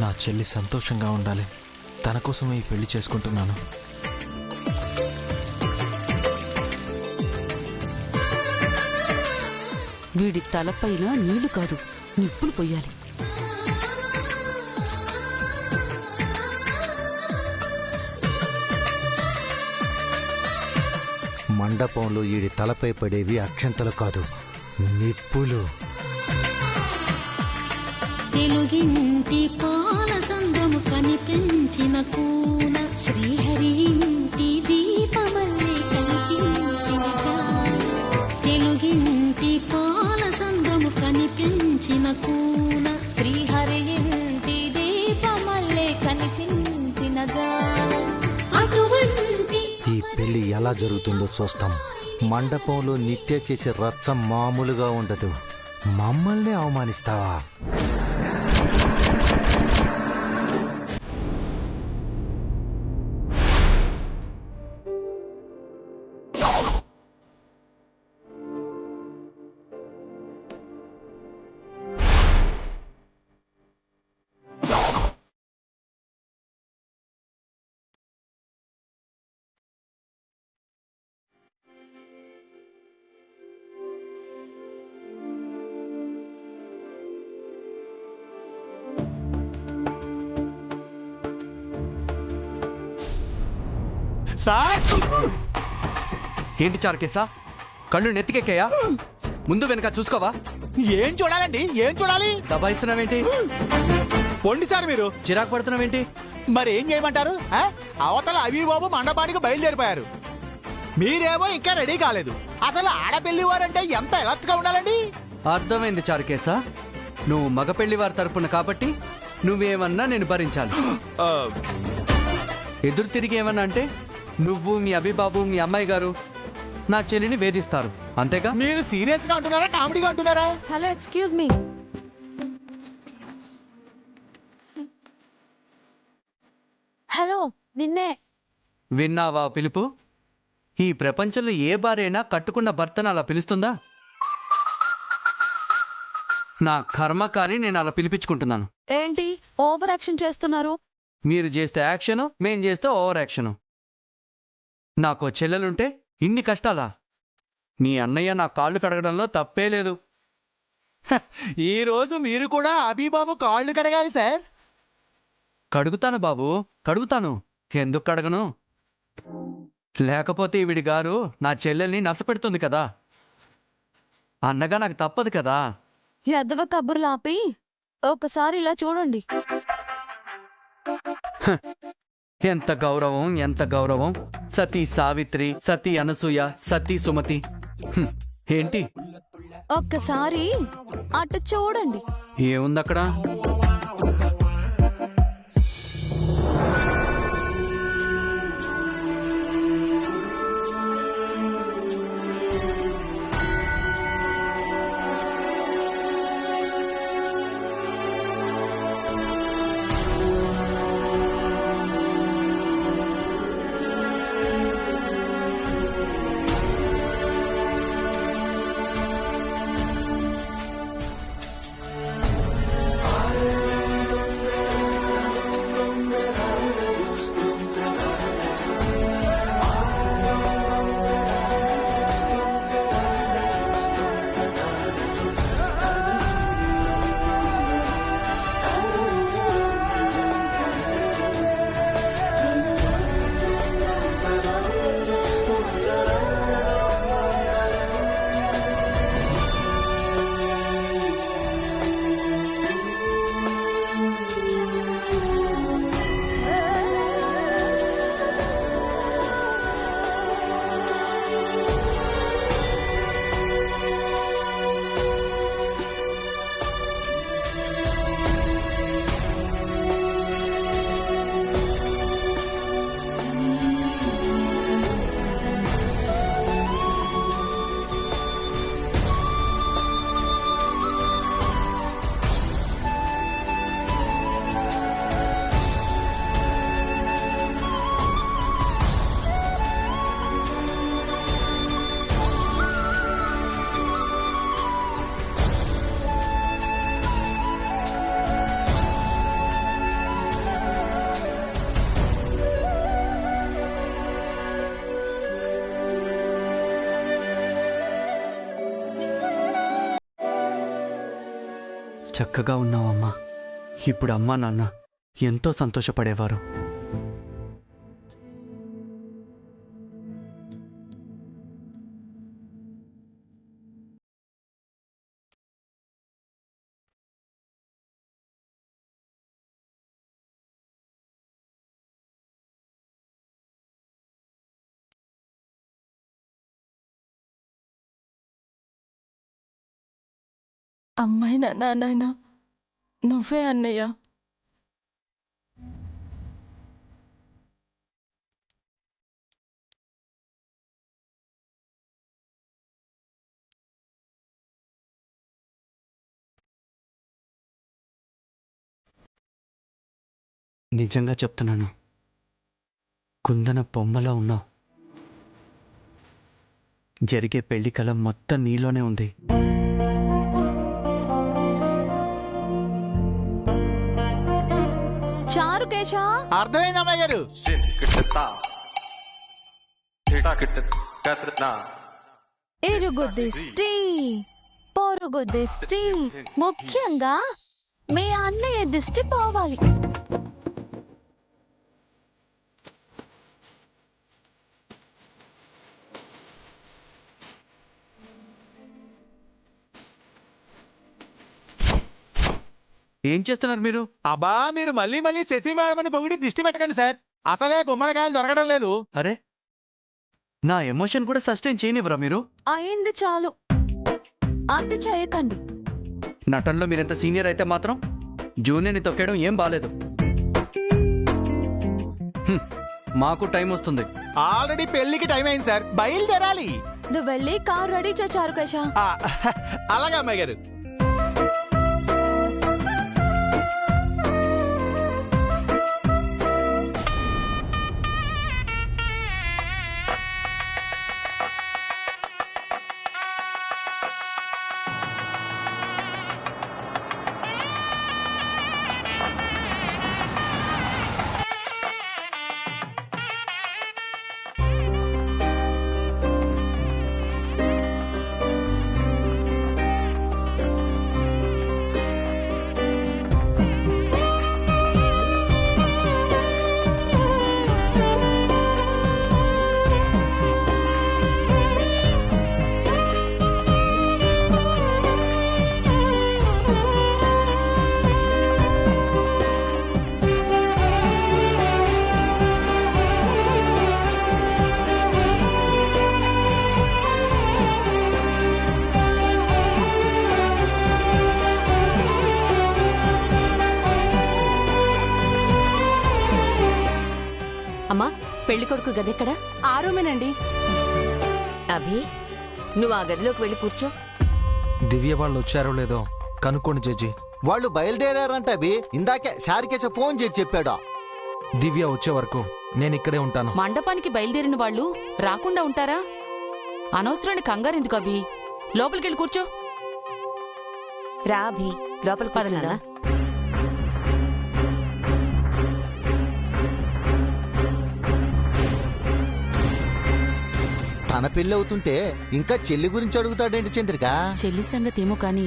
నా చెల్లి సంతోషంగా ఉండాలి. తన కోసమే ఈ పెళ్లి చేసుకుంటున్నాను. వీడి తలపైన నీళ్లు కాదు, నిప్పులు పొయ్యాలి. మండపంలో ఈడి తలపై పడేవి అక్షంతలు కాదు, నిప్పులు. తెలుగింటి పాల సంద్రము కనిపించిన కూన శ్రీహరి ఇంటి దీపమల్లే కనిపించిన జాన. తెలుగింటి పాల సంద్రము కనిపించిన కూన శ్రీహరి ఇంటి దీపమల్లే కనిపించిన జాన. అటువంటి ఈ పెళ్లి ఎలా జరుగుతుందో చూస్తాం. మండపంలో నిత్య చేసే రచ్చ మామూలుగా ఉండదు. మమ్మల్ని అవమానిస్తావా? సార్ ఏంటి చారుకేసా? కళ్ళు నెత్తికెక్కాయా? ముందు వెనక చూసుకోవా? ఏం చూడాలండి? ఏం చూడాలి? దబాయిస్తున్నావేంటి? పొండి సార్ మీరు. చిరాకు పడుతున్నావేంటి? మరి ఏం చేయమంటారు? అవతల అవి బాబు మండపానికి బయలుదేరిపోయారు. మీరేమో ఇంకా రెడీ కాలేదు. అసలు ఆడపెళ్లి వారంటే ఎంత ఎలర్ట్ గా ఉండాలండి? అర్థమైంది చారుకేసా. నువ్వు మగ పెళ్లి వారి తరపున కాబట్టి నువ్వేమన్నా నేను భరించాలి. ఎదురు తిరిగి ఏమన్నా అంటే నువ్వు, మీ అభిబాబు, మీ అమ్మాయి గారు నా చెల్లిని వేధిస్తారు, అంతేగా? మీరు సీరియస్ గా అంటున్నారా, కామెడీగా అంటున్నారా? Hello, excuse me. హలో, నిన్నే. విన్నావా పిలుపు? ఈ ప్రపంచంలో ఏ భార్యైనా కట్టుకున్న భర్తను అలా పిలుస్తుందా? నా కర్మకారి నేను అలా పిలిపించుకుంటున్నాను. ఏంటి ఓవర్ యాక్షన్ చేస్తున్నారు? మీరు చేస్తే యాక్షను, మేం చేస్తే ఓవర్ యాక్షను. నాకు చెల్లెలుంటే ఇన్ని కష్టాలా? మీ అన్నయ్య నా కాళ్ళు కడగడంలో తప్పే లేదు. ఈ రోజు మీరు కూడా అభిబాబు కాళ్ళు కడగాలి సార్. కడుగుతాను బాబు, కడుగుతాను. ఎందుకు కడగను? లేకపోతే ఈవిడి గారు నా చెల్లెల్ని నష్టపెడుతుంది కదా. అన్నగా నాకు తప్పదు కదా. ఎద్దవ కబుర్లు ఆపి ఒకసారి ఇలా చూడండి. ఎంత గౌరవం, ఎంత గౌరవం. సతీ సావిత్రి, సతీ అనసూయ, సతీ సుమతి. ఏంటి? ఒక్కసారి అటు చూడండి. ఏముందక్కడ? చక్కగా ఉన్నావమ్మా. ఇప్పుడు అమ్మా నాన్న ఎంతో సంతోషపడేవారు. అమ్మాయినా నాన్నైనా నువ్వే అన్నయ్య. నిజంగా చెప్తున్నాను, కుందన బొమ్మలా ఉన్నావు. జరిగే పెళ్లి కళ మొత్తం నీలోనే ఉంది. చారుకేశ, అర్థమైంది అమ్మాయి గారు. ఇరుగు దిష్టి, పొరుగు దిష్టి, ముఖ్యంగా మీ అన్నయ్య దిష్టి పోవాలి. ఏం చేస్తున్నారు మీరు? అబ్బా మీరు మళ్ళీ మళ్ళీ శశి మేడమని పొగిడి దిష్టి పెట్టకండి సార్. అసలే గుమ్మడికాయలు దొరకడం లేదు. అరే, నా ఎమోషన్ కూడా సస్టైన్ చేయనివ్వరా మీరు? అయింది చాలు, అతి చేయకండి. నటనలో మీరెంత సీనియర్ అయితే మాత్రం జూనియర్ని తొక్కేయడం ఏం బాలేదు. మాకు టైం వస్తుంది. ఆల్రెడీ పెళ్లికి టైం అయింది సార్, బయలుదేరాలి. నువ్వు వెళ్ళి కార్ రెడీ చే చారుకేశ. ఆ, అలాగే అమ్మాయి గారు. అమ్మా, పెళ్లి కొడుకు గదెక్కడా? ఆ రూమేనండి. అభి, నువ్వు ఆ గదిలోకి వెళ్ళి కూర్చో. దివ్య వాళ్ళు వచ్చారో లేదో కనుక్కోండి జడ్జి. వాళ్ళు బయలుదేరారంట అభి. ఇందాకే శారికేశ ఫోన్ చేసి చెప్పాడు. దివ్య వచ్చే వరకు నేను ఇక్కడే ఉంటాను. మండపానికి బయలుదేరిన వాళ్ళు రాకుండా ఉంటారా? అనవసరాన్ని కంగారు ఎందుకు అభి? లోపలికెళ్ళి కూర్చో. రా అభి, లోపలికి పదనా. తన పెళ్లి అవుతుంటే ఇంకా చెల్లి గురించి అడుగుతాడేంటి చంద్రిక? చెల్లి సంగతేమో కాని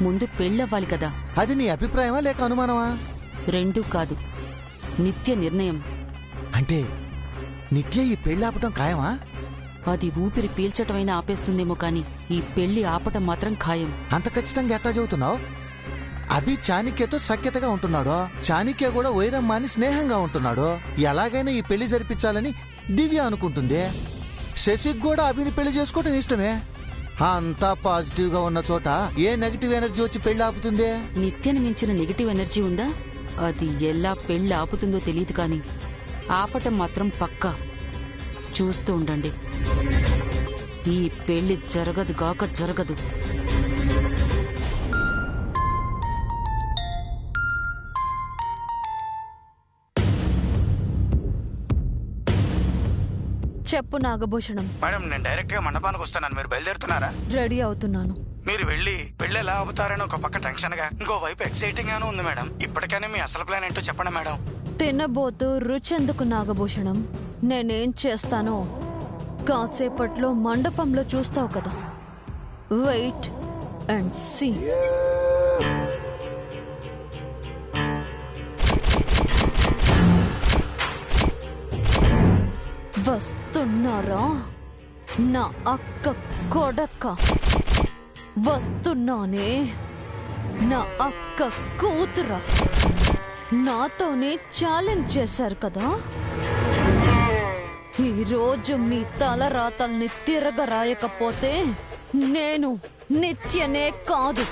ముందు పెళ్ళవ్వాలి కదా. అది నీ అభిప్రాయమా లేక అనుమానమా? రెండూ కాదు, నిత్య నిర్ణయం. అంటే నిత్య ఈ పెళ్లి ఆపటం ఖాయమా? అది ఊపిరి పీల్చటమైనా ఆపేస్తుందేమో కాని ఈ పెళ్లి ఆపటం మాత్రం ఖాయం. అంత ఖచ్చితంగా ఎట్లా చదువుతున్నావు? అభి చాణిక్యతో సఖ్యతగా ఉంటున్నాడు, చాణిక్య కూడా వైరమ్మాని స్నేహంగా ఉంటున్నాడు. ఎలాగైనా ఈ పెళ్లి జరిపించాలని దివ్య అనుకుంటుంది. శశికి కూడా అభిని పెళ్లి చేసుకోవటం ఇష్టమే. అంతా పాజిటివ్ గా ఉన్న చోట ఏ నెగిటివ్ ఎనర్జీ వచ్చి పెళ్లి ఆపుతుంది? నిత్యని మించిన నెగిటివ్ ఎనర్జీ ఉందా? అది ఎలా పెళ్లి ఆపుతుందో తెలియదు కాని ఆపటం మాత్రం పక్కా. చూస్తూ ఉండండి, ఈ పెళ్లి జరగదు గాక జరగదు. చెప్పు నాగభూషణం. మేడం, నేను డైరెక్ట్ గా మండపానికి వస్తున్నాను. మీరు బయలుదేరుతున్నారా? రెడీ అవుతున్నాను. మీరు వెళ్ళి పెళ్లి ఎలా అవుతారని ఒక పక్క టెన్షన్ గా, ఇంకో వైపు ఎక్సైటింగ్ గాను ఉంది మేడం. ఇప్పటికైనా మీ అసలు ప్లాన్ ఏంటో చెప్పండి మేడం. తినబోతూ రుచెందుకు నాగభూషణం? నేనేం చేస్తానో కాసేపట్లో మండపంలో చూస్తావు కదా. Wait and see. వస్తున్నారా నా అక్క కొడక? వస్తున్నానే నా అక్క కూతురా. నాతోనే ఛాలెంజ్ చేశారు కదా. ఈరోజు మీ తలరాతల్ని తిరగరాయకపోతే నేను నిత్యనే కాదు.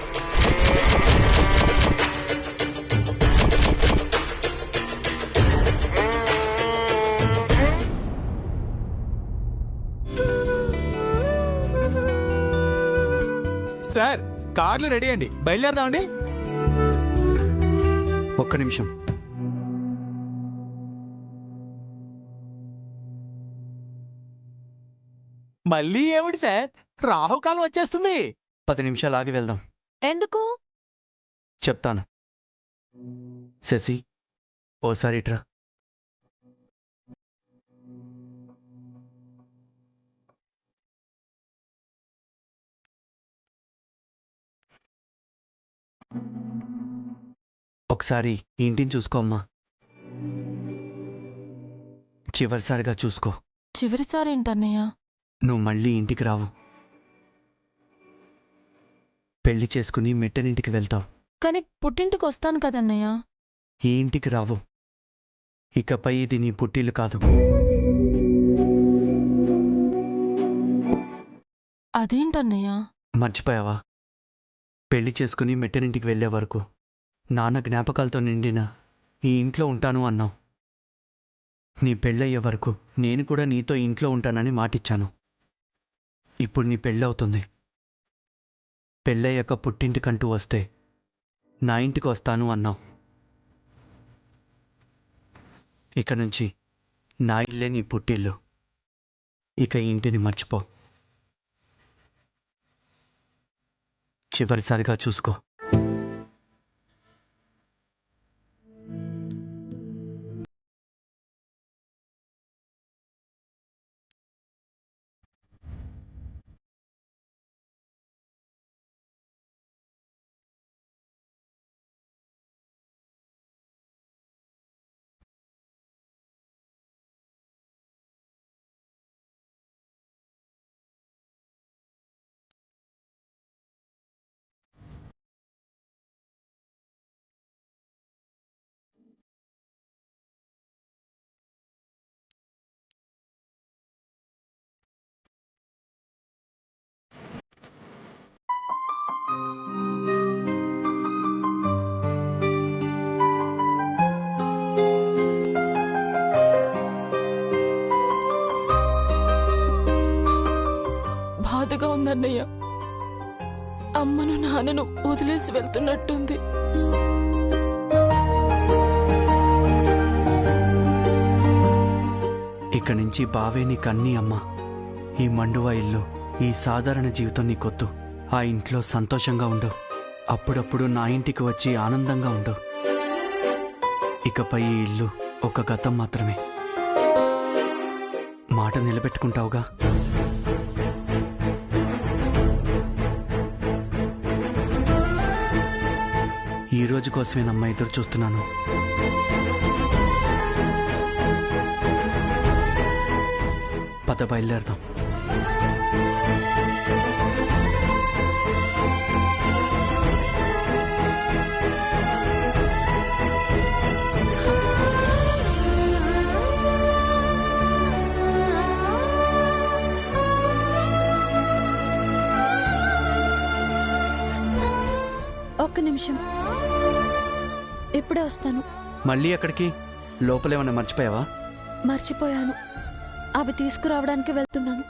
సార్ కార్లు రెడీ అండి, బయలుదేరదామండి. ఒక్క నిమిషం. మళ్ళీ ఏమిటి సార్, రాహుకాలం వచ్చేస్తుంది. 10 నిమిషాలు ఆగి వెళ్దాం. ఎందుకు? చెప్తాను. శశి, ఓసారి ఇట్రా. ఒకసారి ఈ ఇంటిని చూసుకో అమ్మా. చివరిసారిగా చూసుకో. చివరిసారి ఏంటన్నయ్య? నువ్వు మళ్ళీ ఇంటికి రావు. పెళ్లి చేసుకుని మెట్టనింటికి వెళ్తావు. కానీ పుట్టింటికి వస్తాను కదన్నయ్య. ఈ ఇంటికి రావు. ఇకపై ఇది నీ పుట్టిల్లు కాదు. అదేంటన్నయ్య? మర్చిపోయావా? పెళ్లి చేసుకుని మెట్టనింటికి వెళ్ళే వరకు నాన్న జ్ఞాపకాలతో నిండిన ఈ ఇంట్లో ఉంటాను అన్నావు. నీ పెళ్ళయ్యే వరకు నేను కూడా నీతో ఇంట్లో ఉంటానని మాటిచ్చాను. ఇప్పుడు నీ పెళ్ళవుతుంది. పెళ్ళయ్యాక పుట్టింటికంటూ వస్తే నా ఇంటికి వస్తాను అన్నావు. ఇక నుంచి నా ఇల్లే నీ పుట్టిల్లు. ఇక ఈ ఇంటిని మర్చిపో. చివరిసారిగా చూసుకో. బాధగా ఉందన్నయ్య. అమ్మను నాన్నను వదిలేసి వెళ్తున్నట్టుంది. ఇక నుంచి బావే నీకన్నీ అమ్మా. ఈ మండువా ఇల్లు, ఈ సాధారణ జీవితం నీకొద్దు. ఆ ఇంట్లో సంతోషంగా ఉండు. అప్పుడప్పుడు నా ఇంటికి వచ్చి ఆనందంగా ఉండు. ఇకపై ఈ ఇల్లు ఒక గతం మాత్రమే. మాట నిలబెట్టుకుంటావుగా? ఈ రోజు కోసమేనమ్మా ఎదురు చూస్తున్నాను. పద బయలుదేరదాం. ఒక్క నిమిషం, ఇప్పుడే వస్తాను. మళ్ళీ ఎక్కడికి? లోపలేమన్నా మర్చిపోయావా? మర్చిపోయాను. అవి తీసుకురావడానికి వెళ్తున్నాను.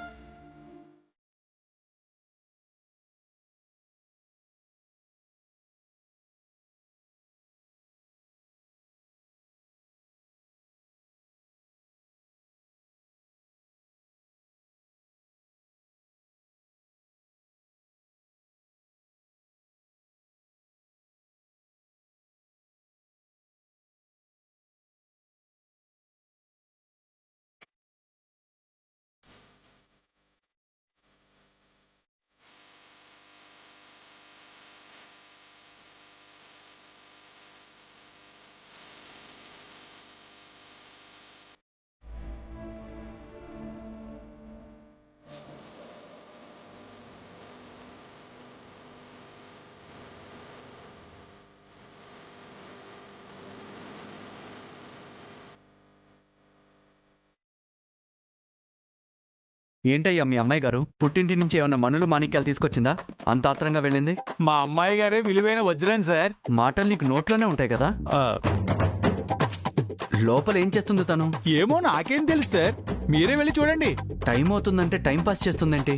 ఏంటయ్యా మీ అమ్మాయి గారు పుట్టింటి నుంచి ఏమన్నా మనులు మాణిక్యాలు తీసుకొచ్చిందా? అంత ఆత్రంగా వెళ్ళింది. మా అమ్మాయి గారే విలువైన వజ్రం సార్. మాటలు నీకు నోట్లోనే ఉంటాయి కదా. లోపల ఏం చేస్తుంది తను? ఏమో నాకేం తెలుసు సార్, మీరే వెళ్ళి చూడండి. టైం అవుతుందంటే టైం పాస్ చేస్తుందేంటి?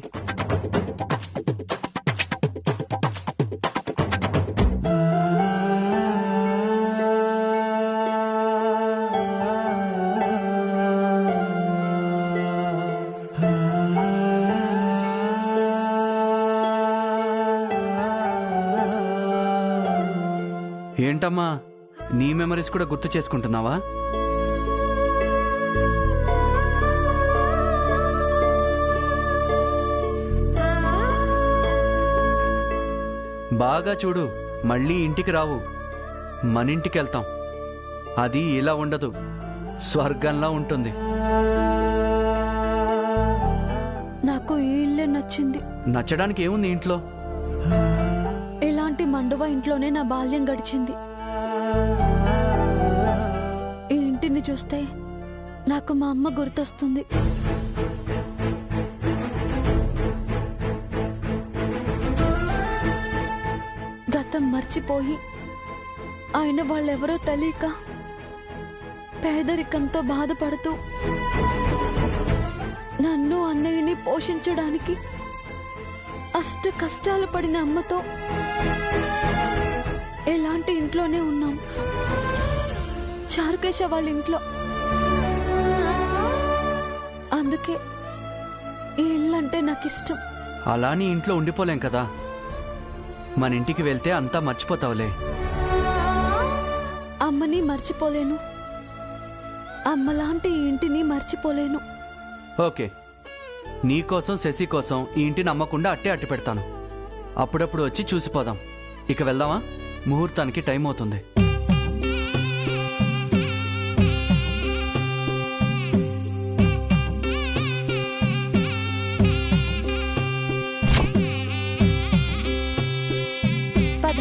ఏంటమ్మా, నీ మెమరీస్ కూడా గుర్తు చేసుకుంటున్నావా? బాగా చూడు, మళ్ళీ ఇంటికి రావు, మన ఇంటికి వెళ్తాం. అది ఇలా ఉండదు, స్వర్గంలా ఉంటుంది. నాకు ఈ ఇల్లే నచ్చింది. నచ్చడానికి ఏముంది ఇంట్లో? ఇలాంటి మండువ ఇంట్లోనే నా బాల్యం గడిచింది. ఈ ఇంటిని చూస్తే నాకు మా అమ్మ గుర్తొస్తుంది. గతం మర్చిపోయి ఆయన వాళ్ళెవరో తెలియక పేదరికంతో బాధపడుతూ నన్ను అన్నయ్యని పోషించడానికి అష్ట కష్టాలు పడిన అమ్మతో ఎలాంటి ఇంట్లోనే ఉన్నాం, చారుకేశ వాళ్ళ ఇంట్లో. అందుకే ఈ ఇల్లు అంటే నాకు ఇష్టం. అలా నీ ఇంట్లో ఉండిపోలేం కదా, మన ఇంటికి వెళ్తే అంతా మర్చిపోతావులే. అమ్మని మర్చిపోలేను, అమ్మలాంటి ఈ ఇంటిని మర్చిపోలేను. ఓకే, నీకోసం శశి కోసం ఈ ఇంటిని అమ్మకుండా అట్టి పెడతాను. అప్పుడప్పుడు వచ్చి చూసిపోదాం. ఇక వెళ్దామా? ముహూర్తానికి టైం అవుతుంది. పద.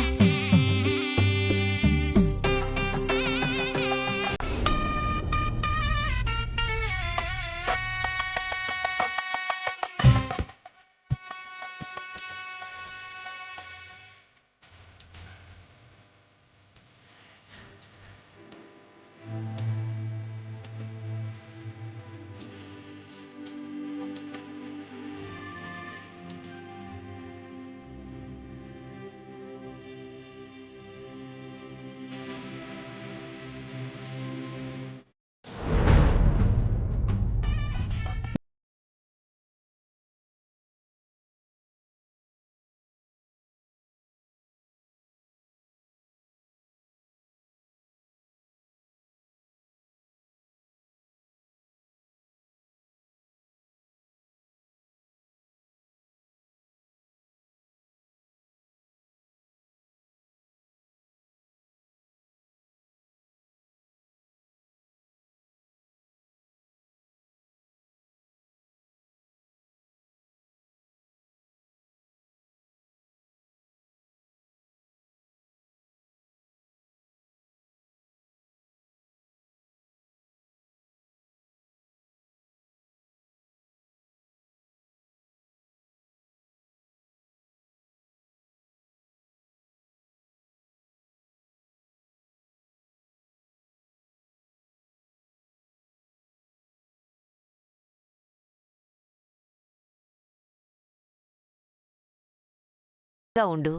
ఉండు.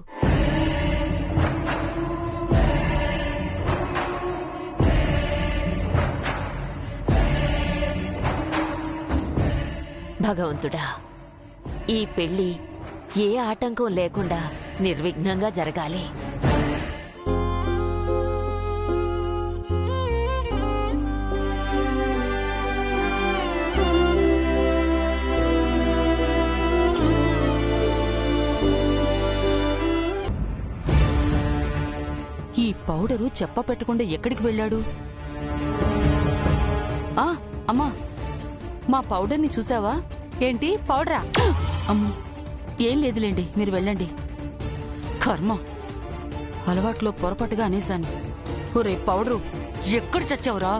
భగవంతుడా, ఈ పెళ్లి ఏ ఆటంకం లేకుండా నిర్విఘ్నంగా జరగాలి. ఈ పౌడరు చెప్ప పెట్టకుండా ఎక్కడికి వెళ్ళాడు? అమ్మా, మా పౌడర్ని చూసావా? ఏంటి పౌడరా? అమ్మో, ఏం లేదులేండి, మీరు వెళ్ళండి. కర్మ, అలవాట్లో పొరపాటుగా అనేశాను. ఒరే పౌడరు, ఎక్కడ చచ్చావురా?